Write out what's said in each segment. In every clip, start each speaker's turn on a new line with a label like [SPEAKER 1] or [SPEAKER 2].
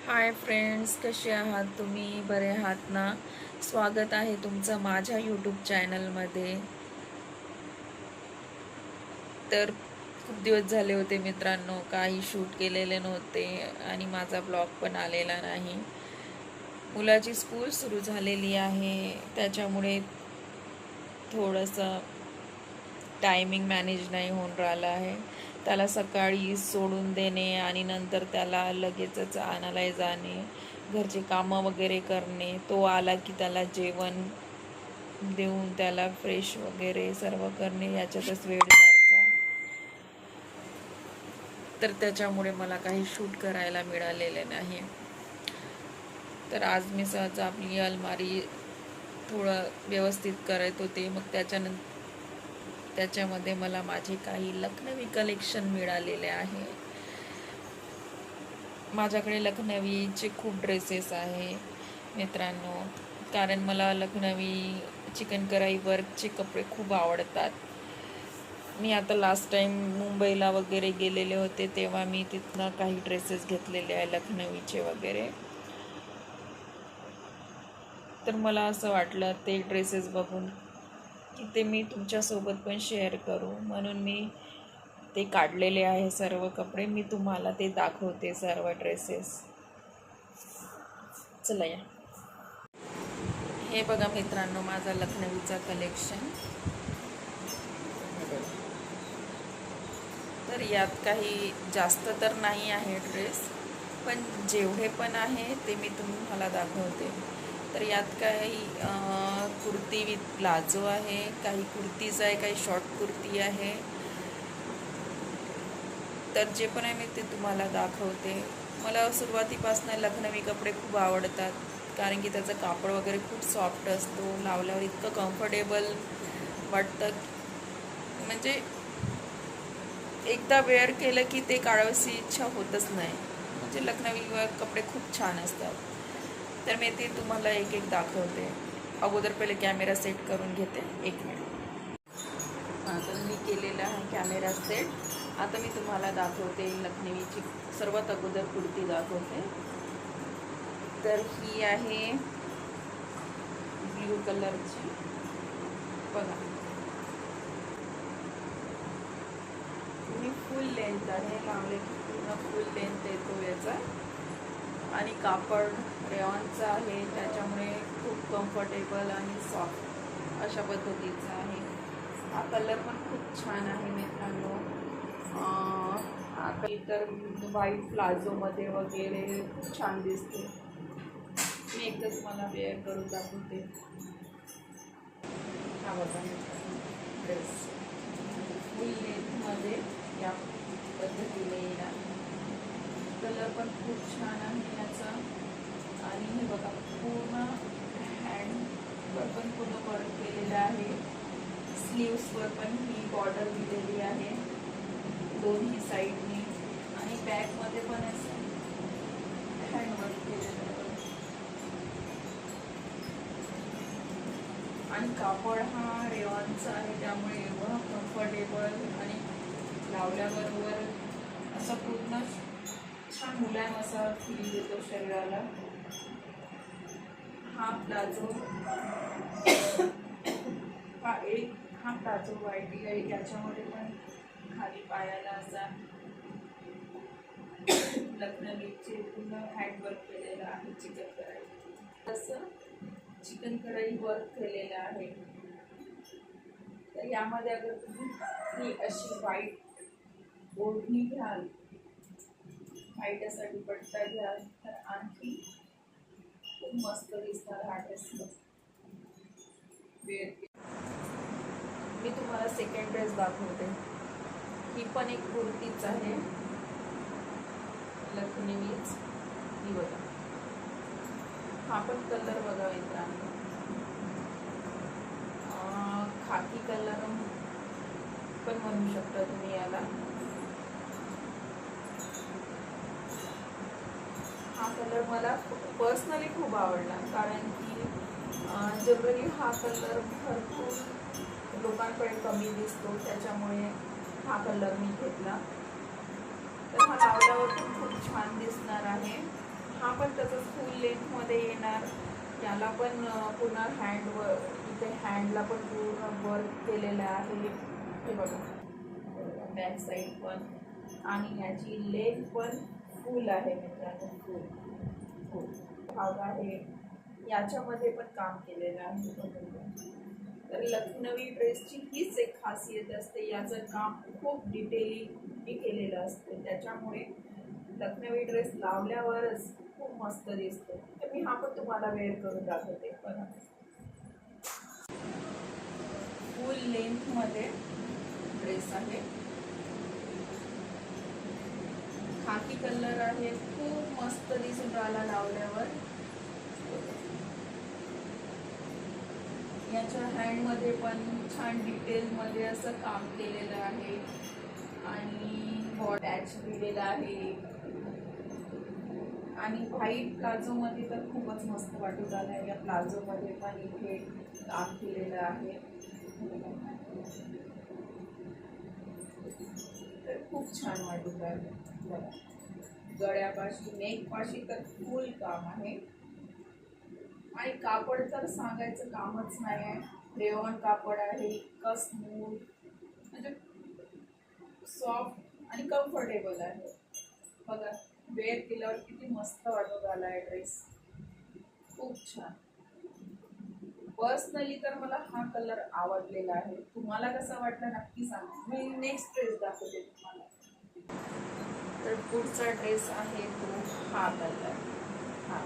[SPEAKER 1] Hi friends, कसे आहात तुम्ही? बरे आहात ना? स्वागत आहे तुमचं माझ्या यूट्यूब चॅनलमध्ये. तर खूप दिवस झाले होते मित्रांनो, काही शूट केलेले नव्हते आणि माझा ब्लॉग पण आलेला नाही. मुलाची स्कूल सुरू झालेली आहे, त्याच्यामुळे थोडंसं टायमिंग मॅनेज नाही होऊन राहिलं आहे. त्याला सकाळी सोडून देणे आणि नंतर त्याला लगेचच आणायला जाणे, घरचे कामं वगैरे करणे, तो आला की त्याला जेवण देऊन त्याला फ्रेश वगैरे सर्व करणे, याच्यातच वेळ जायचा. तर त्याच्यामुळे मला काही शूट करायला मिळालेले नाही. तर आज मी सहज आपली अलमारी थोडं व्यवस्थित करत होते. मग त्याच्यामध्ये मला माझे काही लखनवी कलेक्शन मिळालेले आहे. माझ्याकडे लखनवीचे खूप ड्रेसेस आहे मित्रांनो, कारण मला लखनवी चिकन कढाई वर्कचे कपडे खूप आवडतात. मी आता लास्ट टाईम मुंबईला वगैरे गेलेले होते, तेव्हा मी तिथनं काही ड्रेसेस घेतलेले आहे लखनवीचे वगैरे. तर मला असं वाटलं ते ड्रेसेस बघून की ते मी तुमच्यासोबत पण शेअर करू, म्हणून मी ते काढलेले आहे सर्व कपडे. मी तुम्हाला ते दाखवते सर्व ड्रेसेस. चला या. हे बघा मित्रांनो, माझा लखनवीचा कलेक्शन. तर यात काही जास्त तर नाही आहे ड्रेस, पण जेवढे पण आहे ते मी तुम्हाला दाखवते. तर यात काही कुर्ती विथ प्लाझो आहे, काही कुर्तीज आहे, काही शॉर्ट कुर्ती आहे. तर जे पण आहे मी ते तुम्हाला दाखवते. मला सुरुवातीपासून लखनवी कपडे खूप आवडतात, कारण की त्याचं कापड वगैरे खूप सॉफ्ट असतो, लावल्यावर इतकं कम्फर्टेबल वाटतं. म्हणजे एकदा वेअर केलं की ते काढावीशी इच्छा होतच नाही. म्हणजे लखनवी कपडे खूप छान असतात. तर मी ते तुम्हाला एक एक दाखवते. अगोदर पहिले कॅमेरा सेट करून घेते. एक मिनिट. तर मी केलेला आहे कॅमेरा सेट. आता मी तुम्हाला दाखवते लखनवीची सर्वात अगोदर कुर्ती दाखवते. तर ही आहे ब्ल्यू कलरची, बघा. ही फुल लेंथ आहे, लावले की पूर्ण फुल लेंथ येतो याचा. आणि कापड रेऑनचा आहे, त्याच्यामुळे खूप कम्फर्टेबल आणि सॉफ्ट अशा पद्धतीचा आहे. हा कलर पण खूप छान आहे मित्रांनो. हा तर व्हाईट प्लाझोमध्ये वगैरे छान दिसते. मी एकदा तुम्हाला वेअर करून दाखवते. हा बघा ड्रेस फुल लेंथमध्ये या पद्धतीने येणार. कलर पण खूप छान आहे याचा. आणि हे बघा, पूर्ण हँडवर पण पूर्ण वर्क केलेलं आहे. स्लीव्सवर पण ही बॉर्डर दिलेली आहे दोन्ही साईडनी. आणि बॅकमध्ये पण असं हँडवर्क केलेलं आहे. आणि कापड हा रेऑनचा आहे, त्यामुळे एवढं कम्फर्टेबल आणि लावल्याबरोबर असं पूर्ण छान मुलायम असा फील देतो शरीराला. हा प्लाझो हा प्लाझो व्हाईट आहे, याच्यामध्ये पण खाली पायाला असा लखनवीचे पूर्ण हँडवर्क केलेलं आहे. चिकन कढाई असं चिकन कढाई वर्क केलेलं आहे. तर यामध्ये अगर तुम्ही ही अशी व्हाईट ओढणी घ्याल, व्हाईट असा दुपट्टा घ्याल, तर आणखी खूप मस्त दिसणार हा ड्रेस. मी तुम्हाला सेकंड ड्रेस दाखवते. ही पण एक कुर्तीच आहे लखनवीच. ही बघा, हा पण कलर बघा मित्रांनो, खाकी कलर पण म्हणू शकता तुम्ही याला. हा कलर मला पर्सनली खूप आवडला, कारण की जनरली हा कलर भरपूर लोकांकडे कमी दिसतो, त्याच्यामुळे हा कलर मी घेतला. तर हा लावल्यावर पण खूप छान दिसणार आहे. हा पण तसंच फुल लेंथ मध्ये येणार. याला पण पुन्हा इथे हँडला पण पूर्ण वर्क केलेलं आहे. हे बघा बॅक साईड पण, आणि याची लेंथ पण फुल आहे मित्रांनो, फुल भाग आहे. याच्यामध्ये पण काम केलेलं आहे. तर लखनवी ड्रेसची हीच एक खासियत असते, याचं काम खूप डिटेलिंग केलेलं असते. त्याच्यामुळे लखनवी ड्रेस लावल्यावरच खूप मस्त दिसतो. तर मी हा पण तुम्हाला वेअर करून दाखवते. बघा फुल लेंथ मध्ये ड्रेस आहे, खाकी कलर आहे, खूप मस्त दिसून राहिला लावल्यावर. याच्या हँडमध्ये पण छान डिटेलमध्ये असं काम केलेलं आहे, आणि बॉटॅच दिलेला आहे. आणि व्हाईट प्लाझोमध्ये तर खूपच मस्त वाटत आलं आहे. या प्लाझोमध्ये पण इथे काम केलेलं आहे, तर खूप छान वाटत आहे. गळ्यापाशी नेकपाशी तर फुल काम आहे. आणि कापड तर सांगायचं कामच नाही आहे. रेयॉन कापड आहे, इतकं स्मूथ, म्हणजे सॉफ्ट आणि कम्फर्टेबल आहे. बघा वेअर केल्यावर किती मस्त वाटत आला आहे ड्रेस, खूप छान. पर्सनली तर मला हा कलर आवडलेला आहे. तुम्हाला कसा वाटला नक्की सांगा. मी नेक्स्ट ड्रेस दाखवते तुम्हाला. तर पुढचा ड्रेस आहे तो हा कलर, हा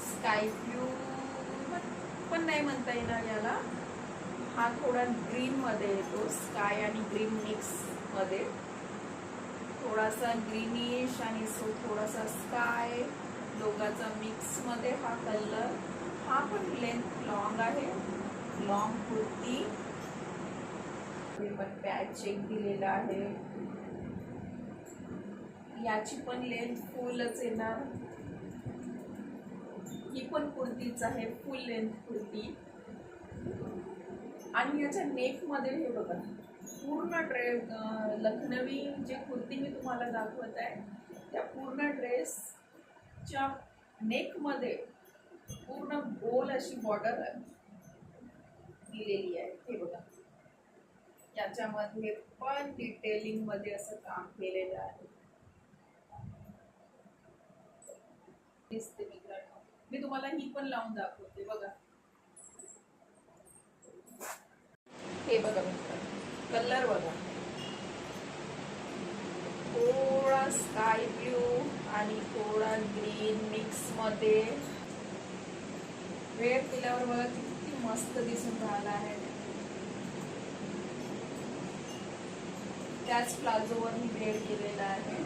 [SPEAKER 1] स्काय ब्लू पण नाही म्हणता येणार याला. हा थोडा ग्रीन मध्ये येतो, स्काय आणि ग्रीन मिक्स मध्ये, थोडासा ग्रीनिश आणि थोडासा स्काय दोघांचा मिक्स मध्ये हा कलर. हा पण लेंथ लॉंग आहे, लॉंग कुर्ती. पण पॅच चेक दिलेला आहे. याची पण लेंथ फुलच येणार. ही पण कुर्तीच आहे, फुल लेंथ कुर्ती. आणि याच्या नेक मध्ये हे बघा पूर्ण ड्रेस, लखनवी जे कुर्ती मी तुम्हाला दाखवत आहे त्या पूर्ण ड्रेसच्या नेक मध्ये पूर्ण गोल अशी बॉर्डर दिलेली आहे. हे बघा याच्यामध्ये पण डिटेलिंग मध्ये असं काम केलेलं आहे. दिसते मित्रांनो, मी तुम्हाला ही पण लावून दाखवते. बघा हे बघा मित्रांनो, कलर बघा, थोडा स्काय ब्लू आणि थोडा ग्रीन मिक्स मध्ये. वेअर केल्यावर बघा किती मस्त दिसून राहिला आहे. त्याच प्लाझोवर मी वेअर केलेला आहे.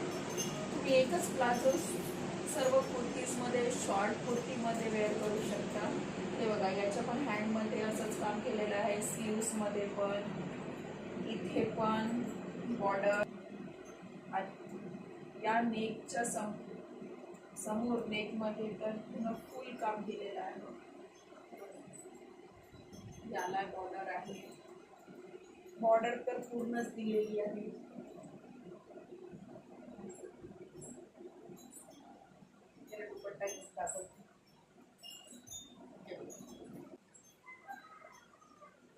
[SPEAKER 1] तुम्ही एकच प्लाझो सर्व कुर्तीजमध्ये, शॉर्ट कुर्तीमध्ये वेअर करू शकता. हे बघा याच्या पण हँडमध्ये असंच काम केलेलं आहे, स्लीव्समध्ये पण, इथे पण बॉर्डर. या नेकच्या समोर नेकमध्ये तर पूर्ण फुल काम केलेलं आहे. याला बॉर्डर आहे, बॉर्डर तर पूर्णच दिलेली आहे. दुपट्टा घेऊन दाखवते.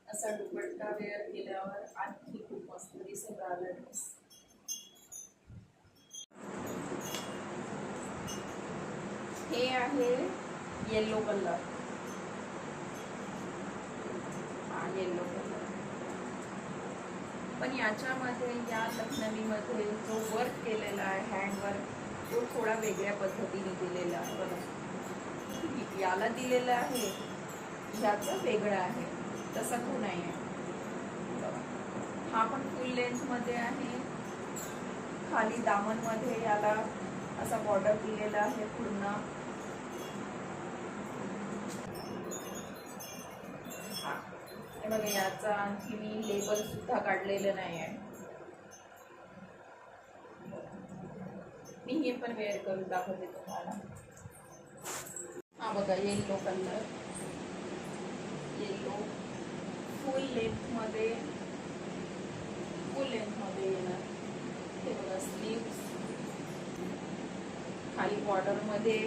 [SPEAKER 1] असा दुपट्टा वेअर केल्यावर आणखी खूप मस्त दिसून राहिला ड्रेस. हे आहे येलो कलर, हा येलो कलर. पण याच्यामध्ये या लखनवीमध्ये जो वर्क केलेला आहे हँडवर्क, तो थोडा वेगळ्या पद्धतीने दिलेला आहे. बघा याला दिलेला आहे, याचं वेगळं आहे, तसा तो नाही आहे. हा पण फुल लेंथ मध्ये आहे. खाली दामन मध्ये याला असा बॉर्डर दिलेला आहे पूर्ण. हे बघा याचा आणखी मी लेबल सुद्धा काढलेलं नाही आहे. मी हे पण वेअर करून दाखवते तुम्हाला. हा बघा येलो कलर, येलो फुल लेंथ मध्ये येणार. हे बघा स्लीव्स खाली बॉर्डरमध्ये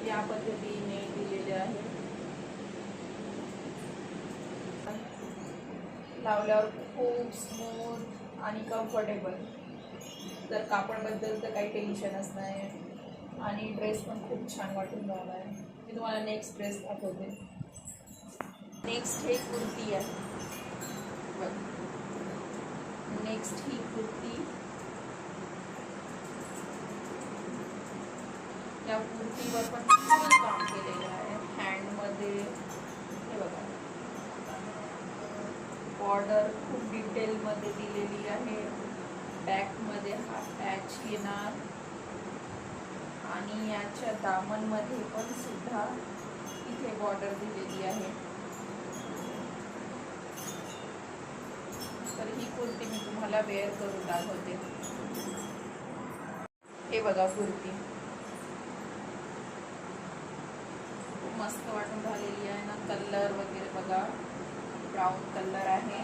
[SPEAKER 1] या पद्धतीने दिलेले आहे. लावल्यावर खूप स्मूथ आणि कम्फर्टेबल. तर कापडबद्दल तर काही टेन्शनच नाही आणि ड्रेस पण खूप छान वाटून राहिला आहे. मी तुम्हाला नेक्स्ट ड्रेस दाखवते. नेक्स्ट हे कुर्ती आहे. नेक्स्ट ही कुर्ती. या कुर्तीवर पण फुल काम केलेलं आहे हँडमध्ये. हे बघा, बॉर्डर खूप डिटेलमध्ये दिलेली आहे. बॅकमध्ये हा पॅच येणार आणि याच्या दामनमध्ये पण सुद्धा इथे बॉर्डर दिलेली आहे. तर ही कुर्ती मी तुम्हाला वेअर करून दाखवते. हे बघा कुर्ती खूप मस्त वाटून राहिलेली आहे ना. कलर वगैरे बघा, ब्राऊन कलर आहे.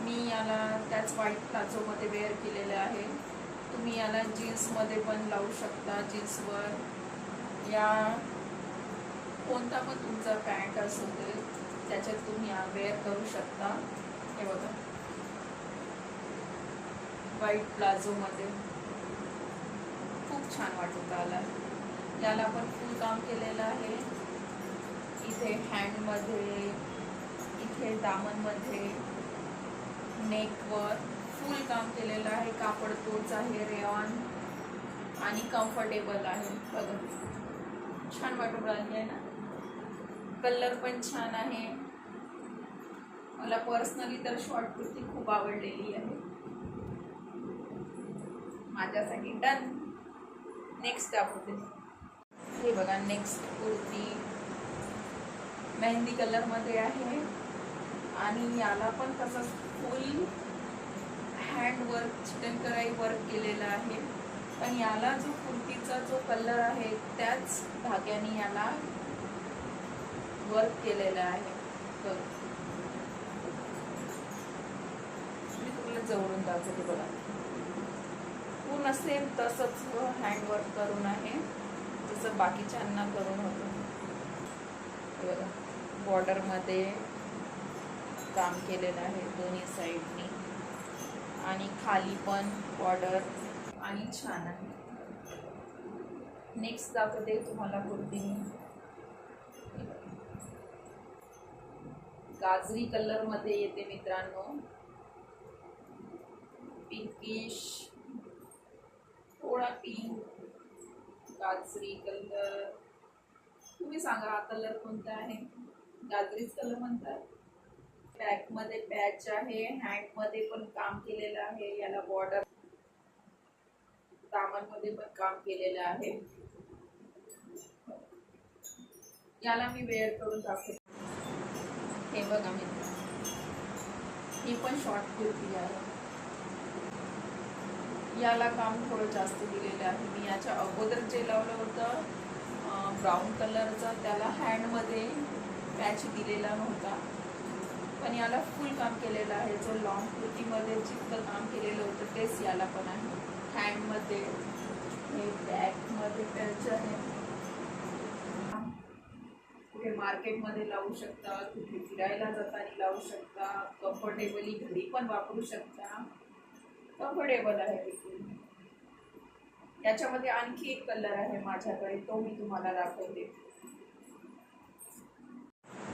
[SPEAKER 1] मी याला त्याच व्हाईट प्लाझोमध्ये वेअर केलेलं आहे. तुम्ही याला जीन्समध्ये पण लावू शकता. जीन्सवर या कोणता पण तुमचा पॅन्ट असेल त्याच्यात तुम्ही वेअर करू शकता. हे बघा, व्हाईट प्लाझोमध्ये खूप छान वाटून राहिला. याला पण फुल काम केलेलं आहे. इथे हँडमध्ये, इथे दामनमध्ये, नेकवर फुल काम केलेलं आहे. कापड तोच आहे, रेयॉन आणि कम्फर्टेबल आहे. बघा छान वाटून राहिली आहे ना. कलर पण छान आहे. मला पर्सनली तर शॉर्ट कुर्ती खूप आवडलेली आहे. माझ्यासाठी डन. नेक्स्ट दाखवते. हे बघा, नेक्स्ट कुर्ती मेहंदी कलरमध्ये आहे आणि याला पण तसंच फुल हँडवर्क, चिकनकराई वर्क केलेलं आहे. पण याला जो कुर्तीचा जो कलर आहे त्याच धाग्याने याला वर्क केलेलं आहे. बघ, मी तुला जवळून दाखवते. बघा, पूर्ण सेम तसंच हँडवर्क करून आहे जसं बाकीच्यांना करून होतं. बघा, बॉर्डरमध्ये काम केलेलं आहे दोन्ही साईडनी आणि खाली पण बॉर्डर आणि छान आहे. नेक्स्ट दाखवते तुम्हाला कुर्ती. गाजरी कलरमध्ये येते मित्रांनो. पिंकिश, थोडा पिंक, गाजरी कलर. तुम्ही सांगा हा कलर कोणता आहे. गाजरीच कलर म्हणतात. बॅकमध्ये पॅच आहे. हँडमध्ये पण काम केलेलं आहे. याला बॉर्डर, दामनमध्ये पण काम केलेलं आहे. याला मी वेअर करून दाखवते. हे बघा मित्र, ही पण शॉर्ट कुर्ती आहे. याला काम थोडं जास्त दिलेलं आहे. मी याच्या अगोदर जे लावलं होतं ब्राऊन कलरचं त्याला हँडमध्ये पॅच दिलेला नव्हता, पण याला फुल काम केलेलं आहे. जो लॉंग कुर्तीमध्ये जितकं काम केलेलं होतं तेच याला पण आहे. हँडमध्ये, हे बॅकमध्ये पॅच आहे. कुठे मार्केटमध्ये लावू शकता, कुठे फिरायला जाताना लावू शकता, कम्फर्टेबली घरी पण वापरू शकता. कम्फर्टेबल आहे बिलकुल. याच्यामध्ये आणखी एक कलर आहे माझ्याकडे, तो मी तुम्हाला दाखवते.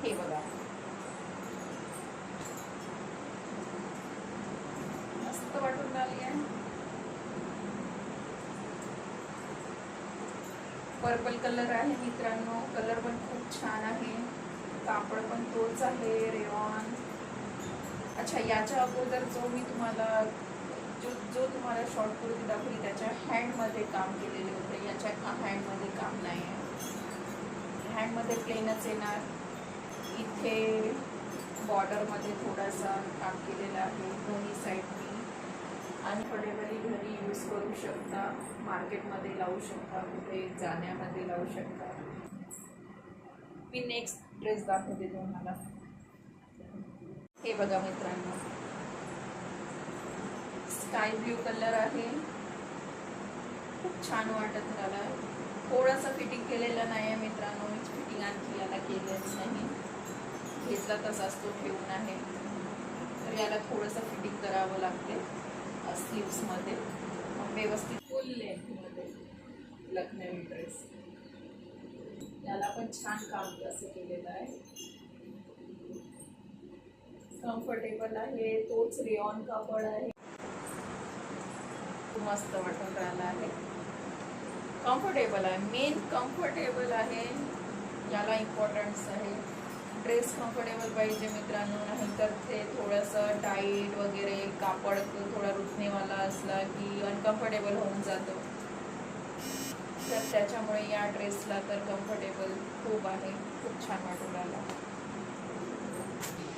[SPEAKER 1] हे बघा, मस्त वाटून राहिली आहे. पर्पल कलर आहे मित्रांनो. कलर पण खूप छान आहे. कापड पण तोच आहे, रेयॉन. अच्छा, याच्या अगोदर जो मी तुम्हाला जो तुम्हाला शॉर्ट कुर्ती दाखवली त्याच्या हँडमध्ये काम केलेले होते. याच्या हँडमध्ये काम नाही आहे. हँडमध्ये प्लेनच येणार. इथे बॉर्डरमध्ये थोडासा काम केलेलं आहे दोन्ही साईडनी आणि कम्फर्टेबली घरी यूज करू शकता, मार्केटमध्ये लावू शकता, कुठे जाण्यामध्ये लावू शकता. मी नेक्स्ट ड्रेस दाखवते तुम्हाला. हे बघा मित्रांनो, स्काय ब्ल्यू कलर आहे खूप छान वाटत मला. थोडंसं फिटिंग केलेलं नाही आहे मित्रांनो, मी फिटिंग आणखी याला केलंच नाही, घेतला तसाच तो ठेवून आहे. तर याला थोडंसं फिटिंग करावं लागते स्लीव्समध्ये, मग व्यवस्थित फुल लेंथमध्ये लखनवी ड्रेस. याला पण छान काम असं केलेलं आहे, कम्फर्टेबल आहे, तोच रेऑन कापड आहे, मस्त वाटून राहिला आहे, कम्फर्टेबल आहे, मेन कम्फर्टेबल आहे, याला इम्पॉर्टन्स आहे. ड्रेस कम्फर्टेबल पाहिजे मित्रांनो, नाही तर ते थोडंसं टाईट वगैरे कापड थोडा रुतणेवाला असला की अनकम्फर्टेबल होऊन जातो. तर त्याच्यामुळे या ड्रेसला तर कम्फर्टेबल खूप आहे, खूप छान वाटून राहिला.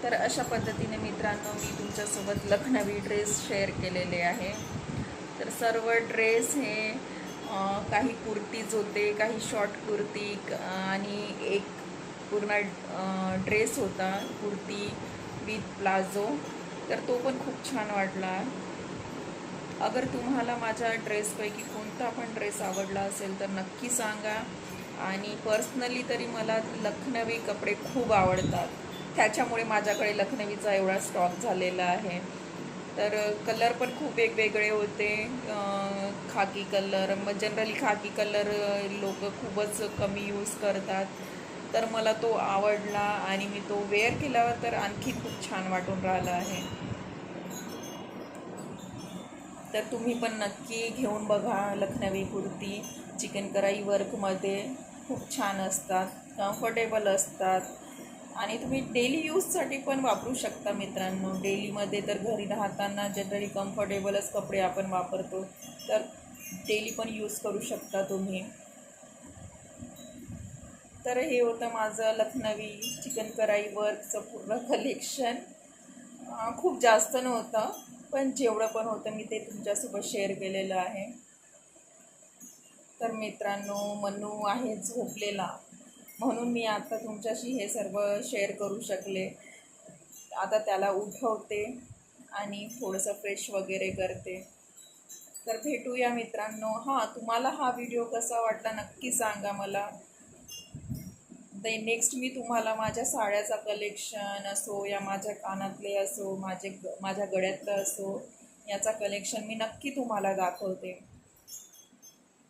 [SPEAKER 1] तर अशा पद्धतीने मित्रांनो मी तुमच्यासोबत लखनवी ड्रेस शेअर केलेले आहे. तर सर्व ड्रेस हे काही कुर्तीज होते, काही शॉर्ट कुर्ती आणि एक पूर्ण ड्रेस होता कुर्ती विथ प्लाझो. तर तो पण खूप छान वाटला. अगर तुम्हाला माझ्या ड्रेसपैकी कोणता पण ड्रेस आवडला असेल तर नक्की सांगा. आणि पर्सनली तरी मला लखनवी कपडे खूप आवडतात, त्याच्यामुळे माझ्याकडे लखनवीचा एवढा स्टॉक झालेला आहे. तर कलर पण खूप वेगवेगळे होते, खाकी कलर, मग जनरली खाकी कलर लोक खूपच कमी यूज करतात, तर मला तो आवडला आणि मी तो वेअर केल्यावर तर आणखी खूप छान वाटून राहिला आहे. तर तुम्ही पण नक्की घेऊन बघा. लखनवी कुर्ती चिकन कढाई वर्कमध्ये खूप छान असतात, कम्फर्टेबल असतात आणि तुम्ही डेली यूजसाठी पण वापरू शकता मित्रांनो. डेलीमध्ये तर घरी राहताना जनरली कम्फर्टेबलच कपडे आपण वापरतो, तर डेली पण यूज करू शकता तुम्ही. तर हे होतं माझं लखनवी चिकन कढाई वर्कचं पूर्ण कलेक्शन. खूप जास्त नव्हतं, पण जेवढं पण होतं मी ते तुमच्यासोबत शेअर केलेलं आहे. तर मित्रांनो मनू आहे झोपलेला, म्हणून मी आता तुमच्याशी हे सर्व शेअर करू शकले. आता त्याला उठवते आणि थोडंसं फ्रेश वगैरे करते. तर भेटूया मित्रांनो. हां, तुम्हाला हा व्हिडिओ कसा वाटला नक्की सांगा मला. नेक्स्ट मी तुम्हाला माझ्या साड्याचा कलेक्शन असो या माझ्या कानातले असो, माझ्या गळ्यातलं असो, याचा कलेक्शन मी नक्की तुम्हाला दाखवते.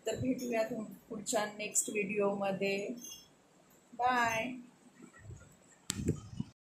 [SPEAKER 1] तर भेटूया पुढच्या नेक्स्ट व्हिडिओमध्ये. बाय.